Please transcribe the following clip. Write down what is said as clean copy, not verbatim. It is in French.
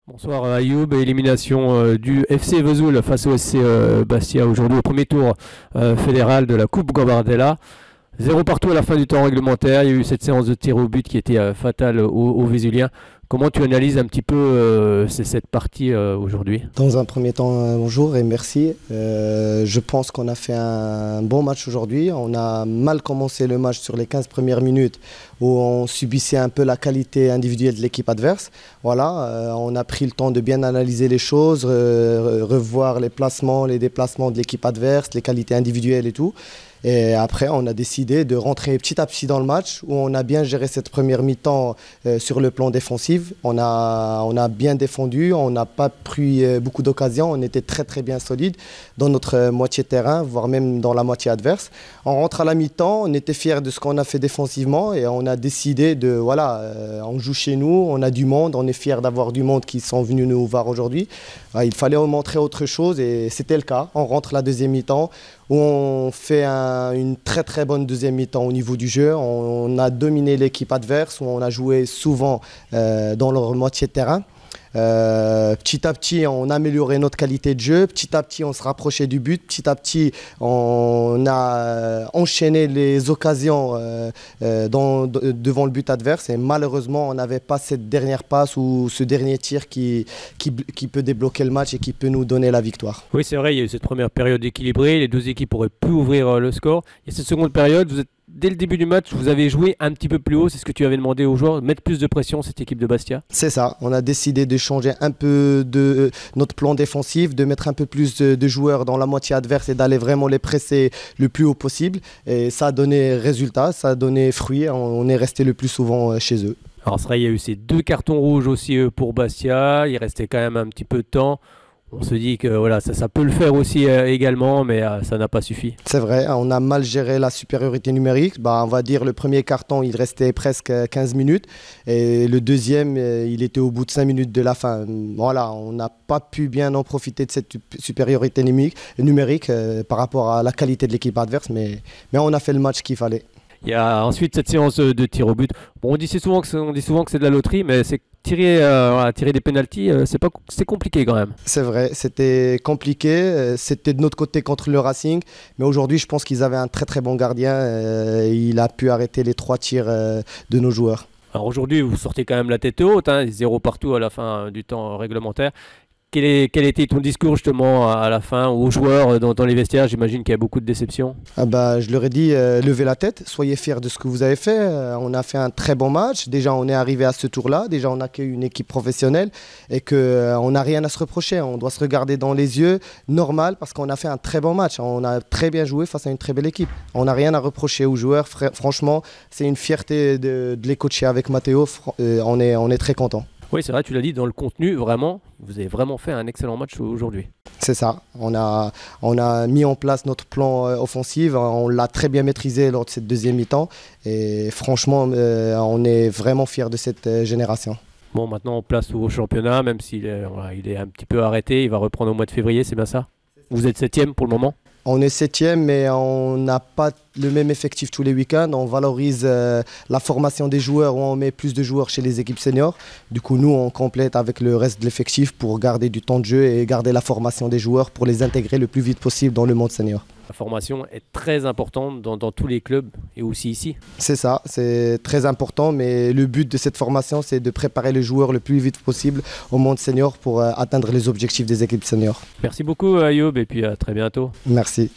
Bonsoir Ayoub, élimination du FC Vesoul face au SC Bastia aujourd'hui au premier tour fédéral de la Coupe Gambardella. 0 partout à la fin du temps réglementaire, il y a eu cette séance de tir au but qui était fatale aux Vésuliens. Comment tu analyses un petit peu cette partie aujourd'hui? Dans un premier temps, bonjour et merci. Je pense qu'on a fait un bon match aujourd'hui. On a mal commencé le match sur les 15 premières minutes où on subissait un peu la qualité individuelle de l'équipe adverse. Voilà, on a pris le temps de bien analyser les choses, revoir les placements, les déplacements de l'équipe adverse, les qualités individuelles et tout. Et après, on a décidé de rentrer petit à petit dans le match où on a bien géré cette première mi-temps sur le plan défensif. On a bien défendu, on n'a pas pris beaucoup d'occasions, on était très bien solide dans notre moitié de terrain, voire même dans la moitié adverse. On rentre à la mi-temps, on était fiers de ce qu'on a fait défensivement et on a décidé de, voilà, on joue chez nous, on a du monde, on est fiers d'avoir du monde qui sont venus nous voir aujourd'hui. Il fallait montrer autre chose et c'était le cas. On rentre la deuxième mi-temps où on fait une très bonne deuxième mi-temps au niveau du jeu. On a dominé l'équipe adverse, où on a joué souvent dans leur moitié de terrain. Petit à petit, on a amélioré notre qualité de jeu. Petit à petit, on se rapprochait du but. Petit à petit, on a enchaîné les occasions devant le but adverse. Et malheureusement, on n'avait pas cette dernière passe ou ce dernier tir qui peut débloquer le match et qui peut nous donner la victoire. Oui, c'est vrai, il y a eu cette première période équilibrée. Les deux équipes auraient pu ouvrir le score. Il y a cette seconde période, dès le début du match, vous avez joué un petit peu plus haut. C'est ce que tu avais demandé aux joueurs, mettre plus de pression, cette équipe de Bastia. C'est ça. On a décidé de changer un peu de notre plan défensif, de mettre un peu plus de joueurs dans la moitié adverse et d'aller vraiment les presser le plus haut possible. Et ça a donné résultat, ça a donné fruit. On est resté le plus souvent chez eux. Alors c'est vrai, il y a eu ces 2 cartons rouges aussi pour Bastia. Il restait quand même un petit peu de temps. On se dit que voilà, ça peut le faire aussi également, mais ça n'a pas suffi. C'est vrai, on a mal géré la supériorité numérique. On va dire le premier carton, il restait presque 15 minutes. Et le deuxième, il était au bout de 5 minutes de la fin. Voilà, on n'a pas pu bien en profiter de cette supériorité numérique par rapport à la qualité de l'équipe adverse. Mais on a fait le match qu'il fallait. Il y a ensuite cette séance de tir au but. Bon, on dit souvent que c'est de la loterie, mais c'est tirer des pénaltys, c'est compliqué quand même. C'est vrai, c'était compliqué. C'était de notre côté contre le Racing. Mais aujourd'hui, je pense qu'ils avaient un très bon gardien. Il a pu arrêter les 3 tirs de nos joueurs. Alors aujourd'hui, vous sortez quand même la tête haute, 0 partout à la fin du temps réglementaire. Quel était ton discours justement à la fin aux joueurs dans les vestiaires? J'imagine qu'il y a beaucoup de déceptions. Je leur ai dit, levez la tête, soyez fiers de ce que vous avez fait. On a fait un très bon match. Déjà, on est arrivé à ce tour-là. Déjà, on a une équipe professionnelle et qu'on n'a rien à se reprocher. On doit se regarder dans les yeux, normal, parce qu'on a fait un très bon match. On a très bien joué face à une très belle équipe. On n'a rien à reprocher aux joueurs. Franchement, c'est une fierté de les coacher avec Matteo. On est très contents. Oui, c'est vrai, tu l'as dit, dans le contenu, vraiment, vous avez vraiment fait un excellent match aujourd'hui. C'est ça, on a mis en place notre plan offensif, on l'a très bien maîtrisé lors de cette deuxième mi-temps et franchement, on est vraiment fiers de cette génération. Bon, maintenant on place au championnat, même s'il est un petit peu arrêté, il va reprendre au mois de février, c'est bien ça? Vous êtes 7e pour le moment? On est 7e, mais on n'a pas le même effectif tous les week-ends. On valorise la formation des joueurs, où on met plus de joueurs chez les équipes seniors. Du coup, nous, on complète avec le reste de l'effectif pour garder du temps de jeu et garder la formation des joueurs pour les intégrer le plus vite possible dans le monde senior. La formation est très importante dans tous les clubs et aussi ici. C'est ça, c'est très important, mais le but de cette formation, c'est de préparer les joueurs le plus vite possible au monde senior pour atteindre les objectifs des équipes seniors. Merci beaucoup Ayoub et puis à très bientôt. Merci.